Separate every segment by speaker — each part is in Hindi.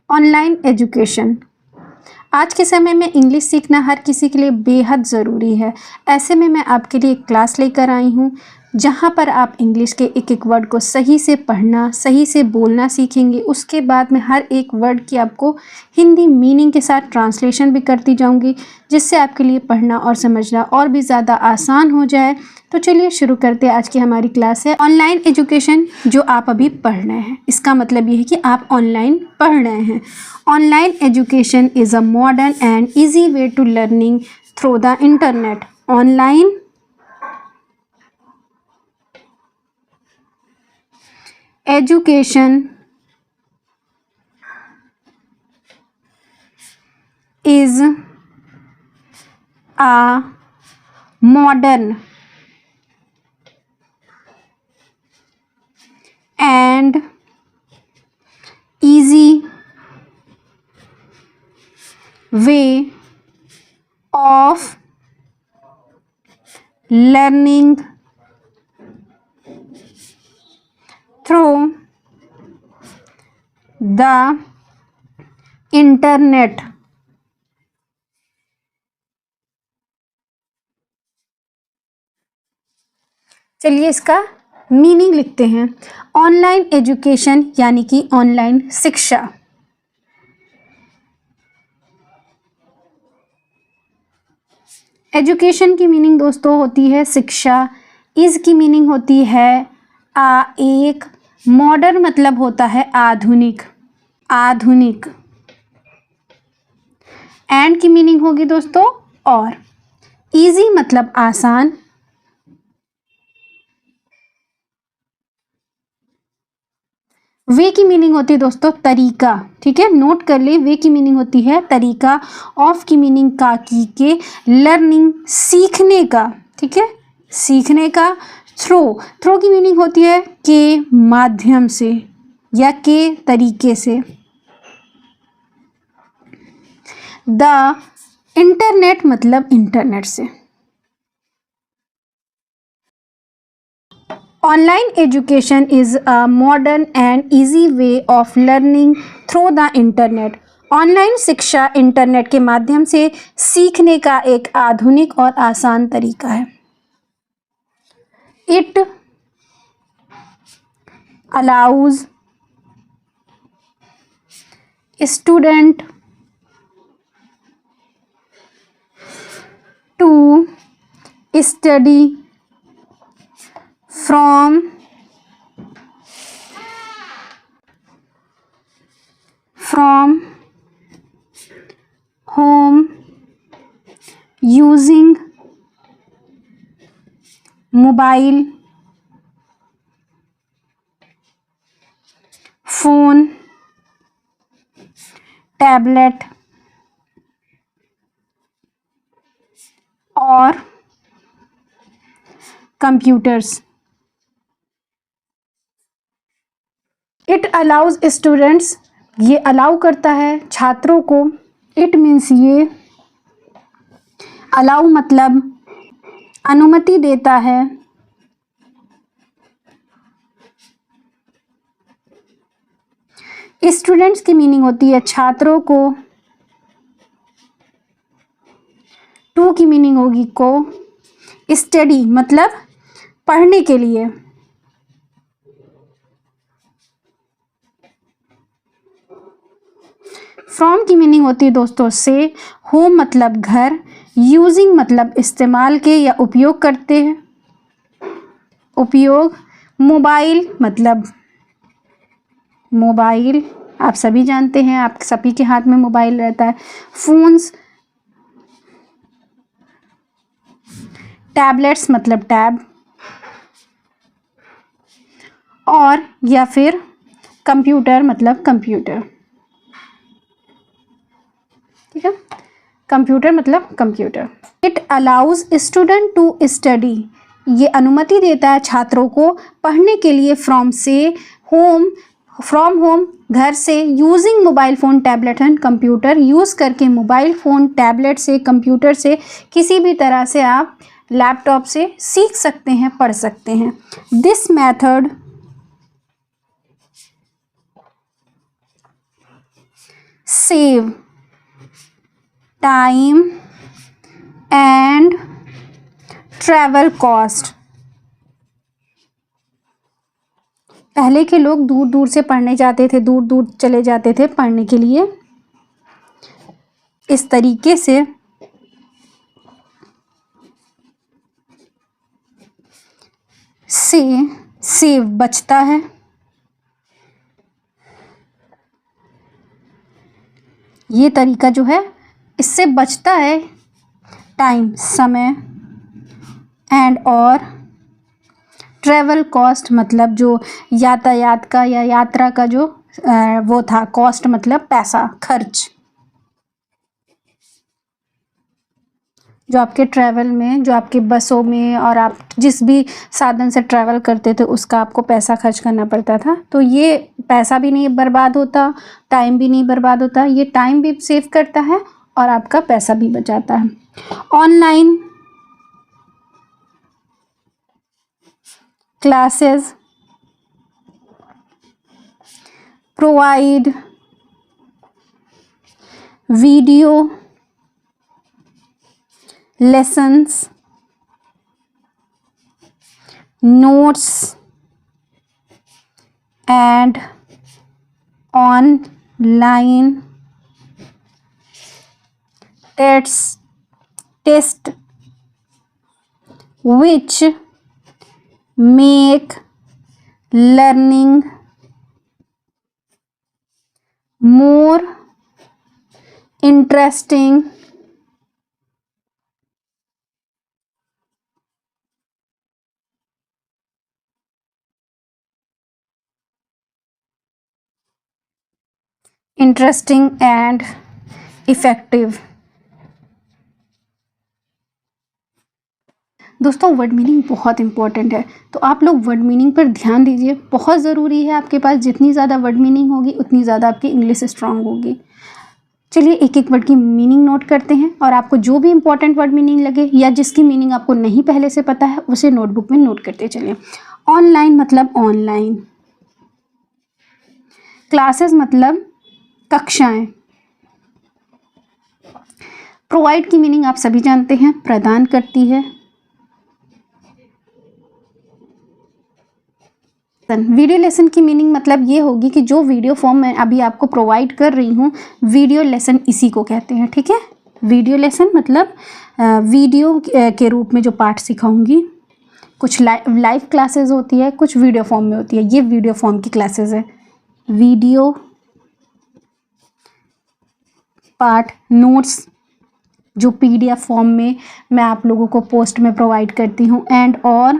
Speaker 1: Online education. आज के समय में इंग्लिश सीखना हर किसी के लिए बेहद ज़रूरी है। ऐसे में मैं आपके लिए एक क्लास लेकर आई हूँ जहाँ पर आप इंग्लिश के एक एक वर्ड को सही से पढ़ना, सही से बोलना सीखेंगे। उसके बाद मैं हर एक वर्ड की आपको हिंदी मीनिंग के साथ ट्रांसलेशन भी करती जाऊँगी, जिससे आपके लिए पढ़ना और समझना और भी ज़्यादा आसान हो जाए। तो चलिए शुरू करते हैं। आज की हमारी क्लास है ऑनलाइन एजुकेशन, जो आप अभी पढ़ रहे हैं। इसका मतलब ये है कि आप ऑनलाइन पढ़ रहे हैं। Online education is a modern and easy way to learning through the internet. Online education is a modern and easy way of learning through the internet। चलिए इसका मीनिंग लिखते हैं। ऑनलाइन एजुकेशन यानी कि ऑनलाइन शिक्षा। एजुकेशन की मीनिंग दोस्तों होती है शिक्षा। इज की मीनिंग होती है एक। मॉडर्न मतलब होता है आधुनिक, आधुनिक। एंड की मीनिंग होगी दोस्तों और। इजी मतलब आसान। वे की मीनिंग होती है दोस्तों तरीका। ठीक है, नोट कर ले। वे की मीनिंग होती है तरीका। ऑफ की मीनिंग का, की के। लर्निंग सीखने का। ठीक है, सीखने का। थ्रो, थ्रो की मीनिंग होती है के माध्यम से या के तरीके से। द इंटरनेट मतलब इंटरनेट से। Online education is a modern and easy way of learning through the internet. Online शिक्षा इंटरनेट के माध्यम से सीखने का एक आधुनिक और आसान तरीका है। It allows student to study from home using mobile phone, tablet और computers। इट अलाउज स्टूडेंट्स, ये अलाउ करता है छात्रों को। इट मीन्स ये। अलाउ मतलब अनुमति देता है। स्टूडेंट्स की मीनिंग होती है छात्रों को। टू की मीनिंग होगी को। स्टडी मतलब पढ़ने के लिए। फ्रॉम की मीनिंग होती है दोस्तों से। होम मतलब घर। यूजिंग मतलब इस्तेमाल के या उपयोग करते हैं, उपयोग। मोबाइल मतलब मोबाइल, आप सभी जानते हैं, आप सभी के हाथ में मोबाइल रहता है। फोन्स। टैबलेट्स मतलब टैब। और या फिर कंप्यूटर मतलब कंप्यूटर। ठीक है, कंप्यूटर मतलब computer. It allows student to study, ये अनुमति देता है छात्रों को पढ़ने के लिए। फ्रॉम से होम, फ्रॉम होम घर से। Using mobile phone, tablet and computer, use करके मोबाइल फ़ोन, टैबलेट से, कंप्यूटर से, किसी भी तरह से आप लैपटॉप से सीख सकते हैं, पढ़ सकते हैं। This method save time and travel cost। पहले के लोग दूर दूर से पढ़ने जाते थे, दूर दूर चले जाते थे पढ़ने के लिए। इस तरीके से सेव बचता है, ये तरीका जो है इससे बचता है टाइम समय एंड और ट्रैवल कॉस्ट मतलब जो यातायात का या यात्रा का जो वो था, कॉस्ट मतलब पैसा खर्च, जो आपके ट्रैवल में, जो आपके बसों में और आप जिस भी साधन से ट्रैवल करते थे उसका आपको पैसा खर्च करना पड़ता था। तो ये पैसा भी नहीं बर्बाद होता, टाइम भी नहीं बर्बाद होता, ये टाइम भी सेव करता है और आपका पैसा भी बचाता है। Online classes provide video lessons, notes and online test which make learning more interesting and effective. दोस्तों वर्ड मीनिंग बहुत इंपॉर्टेंट है, तो आप लोग वर्ड मीनिंग पर ध्यान दीजिए, बहुत ज़रूरी है। आपके पास जितनी ज़्यादा वर्ड मीनिंग होगी उतनी ज़्यादा आपकी इंग्लिश स्ट्रांग होगी। चलिए एक एक वर्ड की मीनिंग नोट करते हैं और आपको जो भी इंपॉर्टेंट वर्ड मीनिंग लगे या जिसकी मीनिंग आपको नहीं पहले से पता है उसे नोटबुक में नोट करते चलिए। ऑनलाइन मतलब ऑनलाइन, क्लासेस मतलब कक्षाएं, प्रोवाइड की मीनिंग आप सभी जानते हैं, प्रदान करती है। वीडियो लेसन की मीनिंग मतलब ये होगी कि जो वीडियो फॉर्म मैं अभी आपको प्रोवाइड कर रही हूँ, वीडियो लेसन इसी को कहते हैं, ठीक है। वीडियो लेसन मतलब वीडियो के रूप में जो पाठ सिखाऊंगी। कुछ लाइव क्लासेस होती है, कुछ वीडियो फॉर्म में होती है, ये वीडियो फॉर्म की क्लासेस है। वीडियो पाठ नोट्स जो पीडीएफ फॉर्म में मैं आप लोगों को पोस्ट में प्रोवाइड करती हूँ, एंड और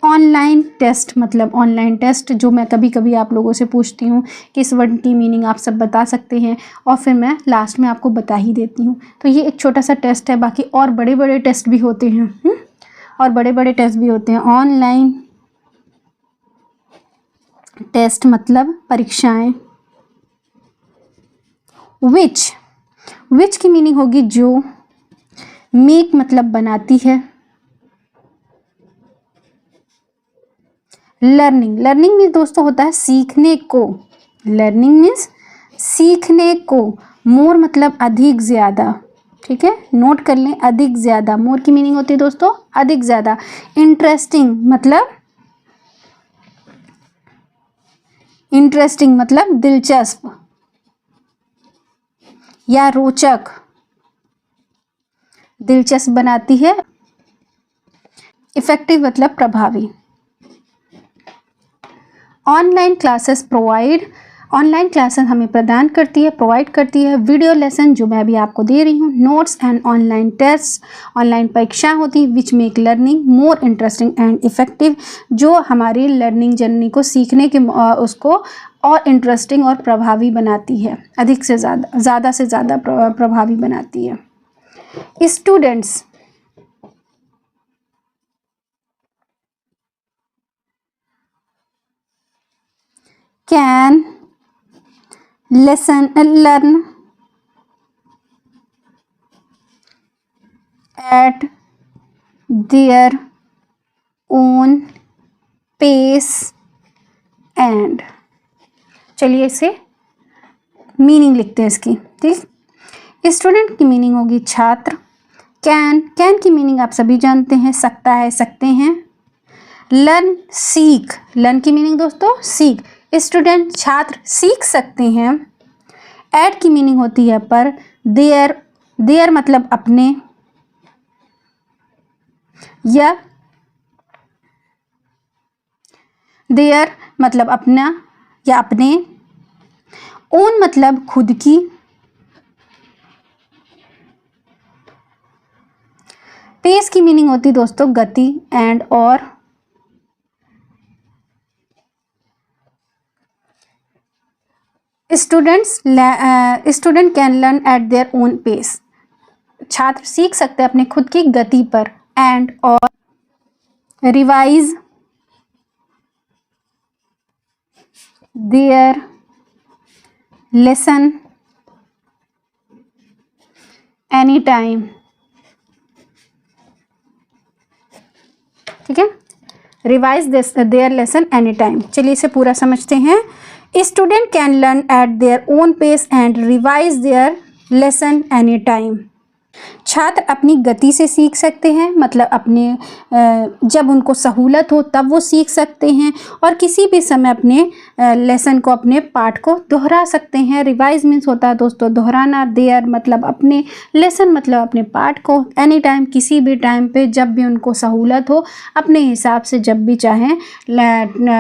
Speaker 1: ऑनलाइन टेस्ट मतलब ऑनलाइन टेस्ट जो मैं कभी कभी आप लोगों से पूछती हूँ कि इस वर्ड की मीनिंग आप सब बता सकते हैं और फिर मैं लास्ट में आपको बता ही देती हूँ। तो ये एक छोटा सा टेस्ट है, बाकी और बड़े बड़े टेस्ट भी होते हैं और बड़े बड़े टेस्ट भी होते हैं। ऑनलाइन टेस्ट मतलब परीक्षाएं। विच की मीनिंग होगी जो, मेक मतलब बनाती है। लर्निंग में दोस्तों होता है सीखने को, लर्निंग मीन्स सीखने को। मोर मतलब अधिक ज्यादा, ठीक है, नोट कर लें, अधिक ज्यादा। मोर की मीनिंग होती है दोस्तों अधिक ज्यादा। इंटरेस्टिंग मतलब दिलचस्प या रोचक, दिलचस्प बनाती है। इफेक्टिव मतलब प्रभावी। ऑनलाइन क्लासेस हमें प्रदान करती है, प्रोवाइड करती है। वीडियो लेसन जो मैं अभी आपको दे रही हूँ। Notes and online test, online परीक्षाएं होती हैं which make learning more interesting and effective, जो हमारी लर्निंग जर्नी को सीखने के उसको और इंटरेस्टिंग और प्रभावी बनाती है, अधिक से ज़्यादा से ज़्यादा प्रभावी बनाती है। Students can learn at their own pace and, चलिए इसे मीनिंग लिखते हैं इसकी। ठीक, स्टूडेंट की मीनिंग होगी छात्र। कैन की मीनिंग आप सभी जानते हैं, सकता है, सकते हैं। लर्न, सीख, लर्न की मीनिंग दोस्तों सीख, स्टूडेंट छात्र सीख सकते हैं। एट की मीनिंग होती है पर। देयर मतलब अपने, या देयर मतलब अपना या अपने। ओन मतलब खुद की। पेस की मीनिंग होती दोस्तों गति एंड और। Student can learn at their own pace, छात्र सीख सकते हैं अपने खुद की गति पर। एंड और। Revise their lesson any time. ठीक है, revise their lesson any time. चलिए इसे पूरा समझते हैं। Student can learn at their own pace and revise their lesson any time. छात्र अपनी गति से सीख सकते हैं, मतलब अपने जब उनको सहूलत हो तब वो सीख सकते हैं, और किसी भी समय अपने लेसन को, अपने पाठ को दोहरा सकते हैं। रिवाइज मीन्स होता है दोस्तों दोहराना। देयर मतलब अपने, लेसन मतलब अपने पाठ को। एनी टाइम किसी भी टाइम पे, जब भी उनको सहूलत हो, अपने हिसाब से जब भी चाहें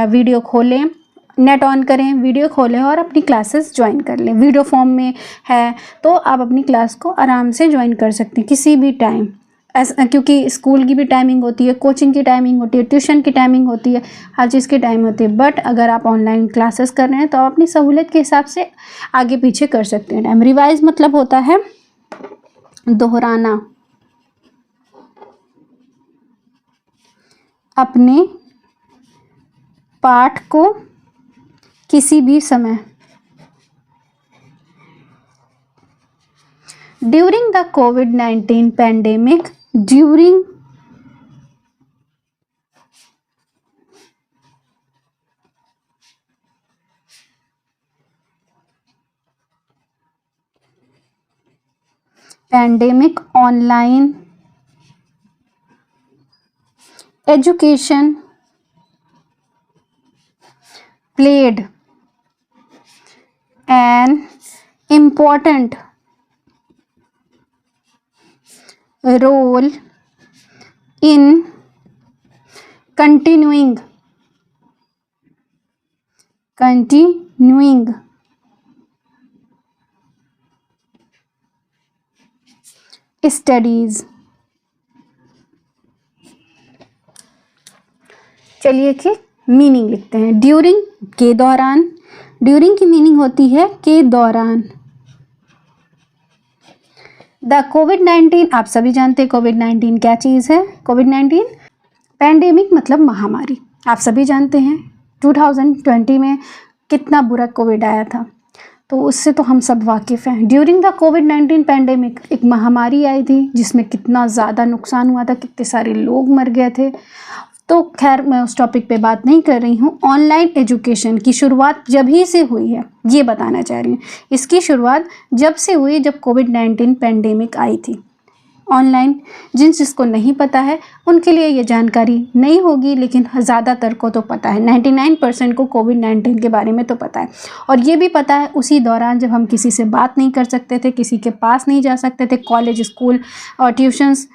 Speaker 1: वीडियो खोलें, नेट ऑन करें, वीडियो खोलें और अपनी क्लासेस ज्वाइन कर लें। वीडियो फॉर्म में है तो आप अपनी क्लास को आराम से ज्वाइन कर सकते हैं किसी भी टाइम, क्योंकि स्कूल की भी टाइमिंग होती है, कोचिंग की टाइमिंग होती है, ट्यूशन की टाइमिंग होती है, हर चीज़ की टाइम होती है। बट अगर आप ऑनलाइन क्लासेस कर रहे हैं तो आप अपनी सहूलियत के हिसाब से आगे पीछे कर सकते हैं टाइम। रिवाइज मतलब होता है दोहराना, अपने पाठ को किसी भी समय। During the covid pandemic, during pandemic online education played an important role in continuing studies। चलिए कि मीनिंग लिखते हैं। ड्यूरिंग के दौरान, ड्यूरिंग की मीनिंग होती है के दौरान। द कोविड-19 आप सभी जानते हैं कोविड-19 क्या चीज़ है। कोविड-19 पैंडेमिक मतलब महामारी, आप सभी जानते हैं 2020 में कितना बुरा कोविड आया था, तो उससे तो हम सब वाकिफ़ हैं। ड्यूरिंग द कोविड-19 पैंडेमिक एक महामारी आई थी जिसमें कितना ज़्यादा नुकसान हुआ था, कितने सारे लोग मर गए थे। तो खैर मैं उस टॉपिक पे बात नहीं कर रही हूँ। ऑनलाइन एजुकेशन की शुरुआत जब ही से हुई है ये बताना चाह रही हूँ। इसकी शुरुआत जब से हुई जब कोविड-19 पैंडेमिक आई थी। ऑनलाइन जिसको नहीं पता है उनके लिए ये जानकारी नहीं होगी, लेकिन ज़्यादातर को तो पता है। 99% को कोविड-19 के बारे में तो पता है। और ये भी पता है उसी दौरान जब हम किसी से बात नहीं कर सकते थे, किसी के पास नहीं जा सकते थे, कॉलेज स्कूल और ट्यूशन्स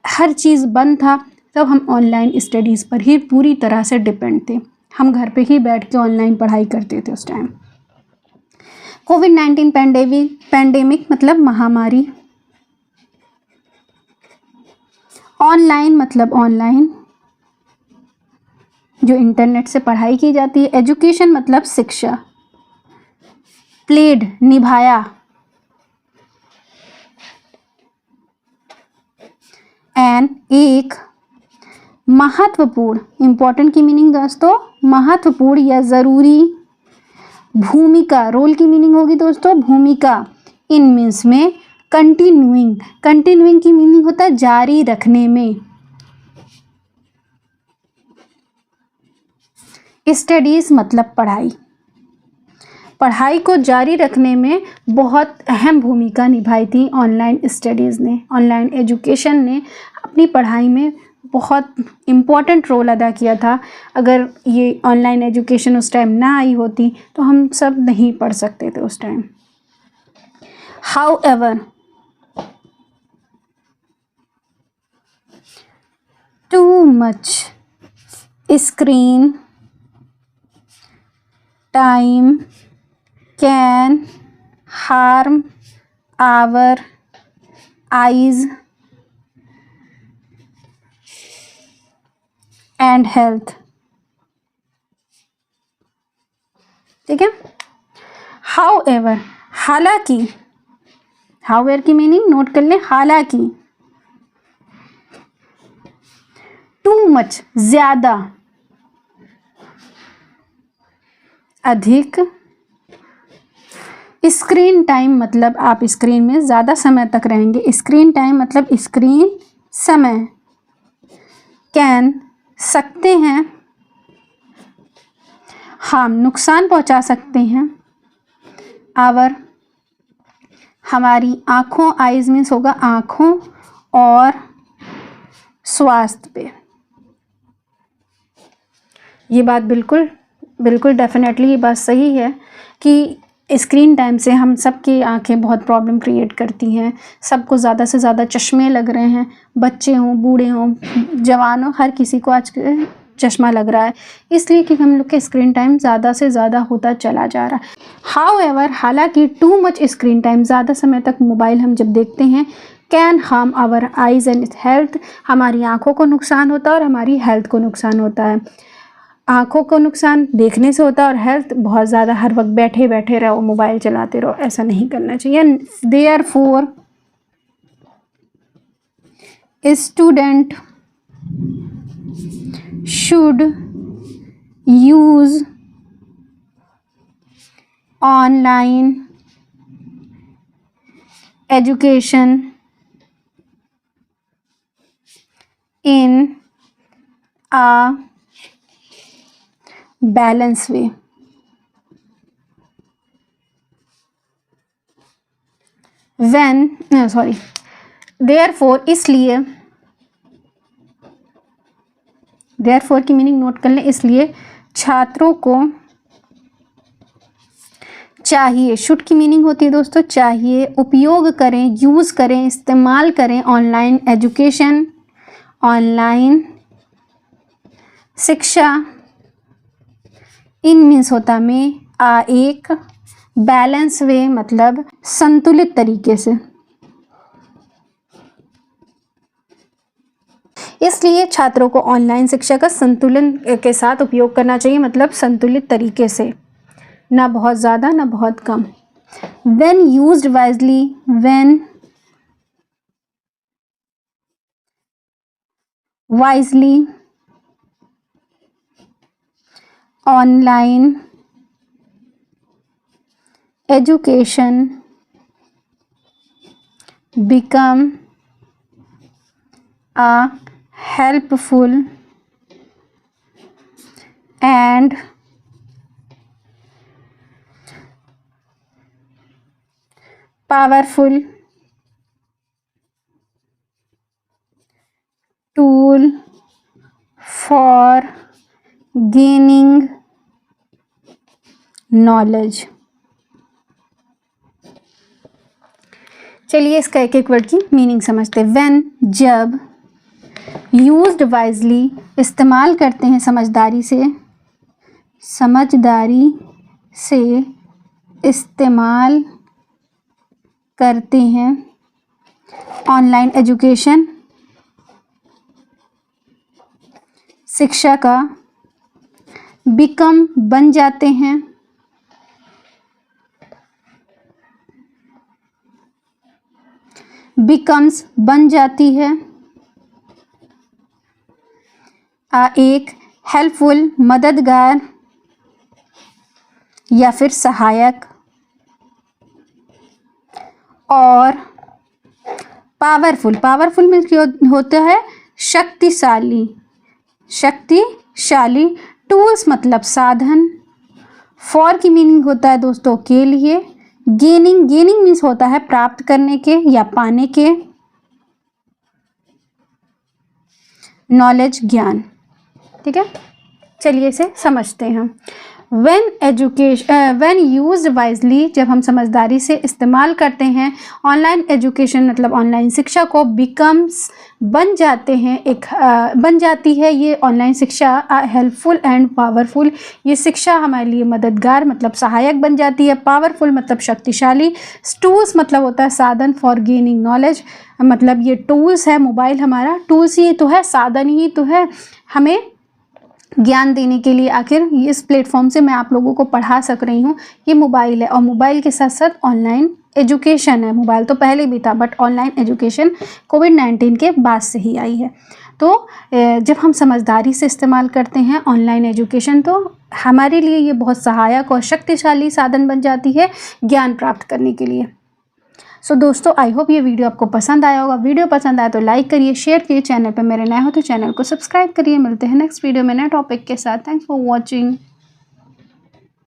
Speaker 1: हर चीज़ बंद था, तब हम ऑनलाइन स्टडीज़ पर ही पूरी तरह से डिपेंड थे। हम घर पे ही बैठ के ऑनलाइन पढ़ाई करते थे उस टाइम। कोविड-19 पैंडेमिक मतलब महामारी। ऑनलाइन मतलब ऑनलाइन जो इंटरनेट से पढ़ाई की जाती है। एजुकेशन मतलब शिक्षा। प्लेड निभाया। एन एक महत्वपूर्ण, इंपॉर्टेंट की मीनिंग दोस्तों महत्वपूर्ण या ज़रूरी। भूमिका, रोल की मीनिंग होगी दोस्तों भूमिका। इन मीन्स में कंटिन्यूइंग, कंटिन्यूइंग की मीनिंग होता है जारी रखने में। स्टडीज मतलब पढ़ाई। पढ़ाई को जारी रखने में बहुत अहम भूमिका निभाई थी ऑनलाइन स्टडीज़ ने। ऑनलाइन एजुकेशन ने अपनी पढ़ाई में बहुत इम्पॉर्टेंट रोल अदा किया था। अगर ये ऑनलाइन एजुकेशन उस टाइम ना आई होती तो हम सब नहीं पढ़ सकते थे उस time. However, too much screen time can harm our eyes and health। ठीक है। However, हालांकि, हाउएवर की मीनिंग नोट कर लें, हालांकि। टू मच ज्यादा, अधिक। स्क्रीन टाइम मतलब आप स्क्रीन में ज्यादा समय तक रहेंगे। स्क्रीन टाइम मतलब स्क्रीन समय। कैन सकते हैं, हम नुकसान पहुंचा सकते हैं। आवर हमारी आँखों, आइज मीन्स होगा आँखों और स्वास्थ्य पे। ये बात बिल्कुल बिल्कुल डेफिनेटली ये बात सही है कि स्क्रीन टाइम से हम सबकी आंखें बहुत प्रॉब्लम क्रिएट करती हैं। सबको ज़्यादा से ज़्यादा चश्मे लग रहे हैं, बच्चे हों, बूढ़े हों, जवान हों, हर किसी को आज चश्मा लग रहा है, इसलिए कि हम लोग के स्क्रीन टाइम ज़्यादा से ज़्यादा होता चला जा रहा है। हाउएवर हालांकि टू मच स्क्रीन टाइम, ज़्यादा समय तक मोबाइल हम जब देखते हैं, can harm our eyes and health, हमारी आँखों को नुकसान होता है और हमारी हेल्थ को नुकसान होता है। आँखों को नुकसान देखने से होता है और हेल्थ बहुत ज़्यादा हर वक्त बैठे बैठे रहो, मोबाइल चलाते रहो, ऐसा नहीं करना चाहिए। Therefore student should use online education in a balanced way। therefore इसलिए, therefore की मीनिंग नोट कर लें, इसलिए छात्रों को चाहिए, शुड की मीनिंग होती है दोस्तों चाहिए, उपयोग करें, यूज़ करें, इस्तेमाल करें ऑनलाइन एजुकेशन, ऑनलाइन शिक्षा। इन मीन्स होता में, एक बैलेंस वे मतलब संतुलित तरीके से। इसलिए छात्रों को ऑनलाइन शिक्षा का संतुलन के साथ उपयोग करना चाहिए, मतलब संतुलित तरीके से, ना बहुत ज़्यादा ना बहुत कम। When used wisely, when wisely online education become a helpful and powerful tool for gaining knowledge। चलिए इसका एक एक वर्ड की मीनिंग समझते हैं। when जब, used wisely इस्तेमाल करते हैं समझदारी से, समझदारी से इस्तेमाल करते हैं ऑनलाइन एजुकेशन शिक्षा का, बिकम बन जाते हैं, बिकम्स बन जाती है, एक हेल्पफुल मददगार या फिर सहायक, और पावरफुल, पावरफुल में क्या होता है शक्तिशाली, शक्तिशाली। टूल्स मतलब साधन, फॉर की मीनिंग होता है दोस्तों के लिए। गेनिंग, गेनिंग मीन्स होता है प्राप्त करने के या पाने के। नॉलेज, ज्ञान। ठीक है, चलिए इसे समझते हैं। व्हेन यूज्ड वाइजली, जब हम समझदारी से इस्तेमाल करते हैं, ऑनलाइन एजुकेशन मतलब ऑनलाइन शिक्षा को बिकम्स बन जाते हैं बन जाती है ये ऑनलाइन शिक्षा हेल्पफुल एंड पावरफुल। ये शिक्षा हमारे लिए मददगार मतलब सहायक बन जाती है। पावरफुल मतलब शक्तिशाली। टूल्स मतलब होता है साधन फॉर गेनिंग नॉलेज, मतलब ये टूल्स है। मोबाइल हमारा टूल्स ही तो है, साधन ही तो है हमें ज्ञान देने के लिए। आखिर इस प्लेटफॉर्म से मैं आप लोगों को पढ़ा सक रही हूँ, ये मोबाइल है। और मोबाइल के साथ साथ ऑनलाइन एजुकेशन है। मोबाइल तो पहले भी था बट ऑनलाइन एजुकेशन कोविड-19 के बाद से ही आई है। तो जब हम समझदारी से इस्तेमाल करते हैं ऑनलाइन एजुकेशन, तो हमारे लिए ये बहुत सहायक और शक्तिशाली साधन बन जाती है ज्ञान प्राप्त करने के लिए। सो दोस्तों, आई होप ये वीडियो आपको पसंद आया होगा। वीडियो पसंद आया तो लाइक करिए, शेयर करिए। चैनल पर मेरे नए हो तो चैनल को सब्सक्राइब करिए। मिलते हैं नेक्स्ट वीडियो में नए टॉपिक के साथ। Thanks for watching.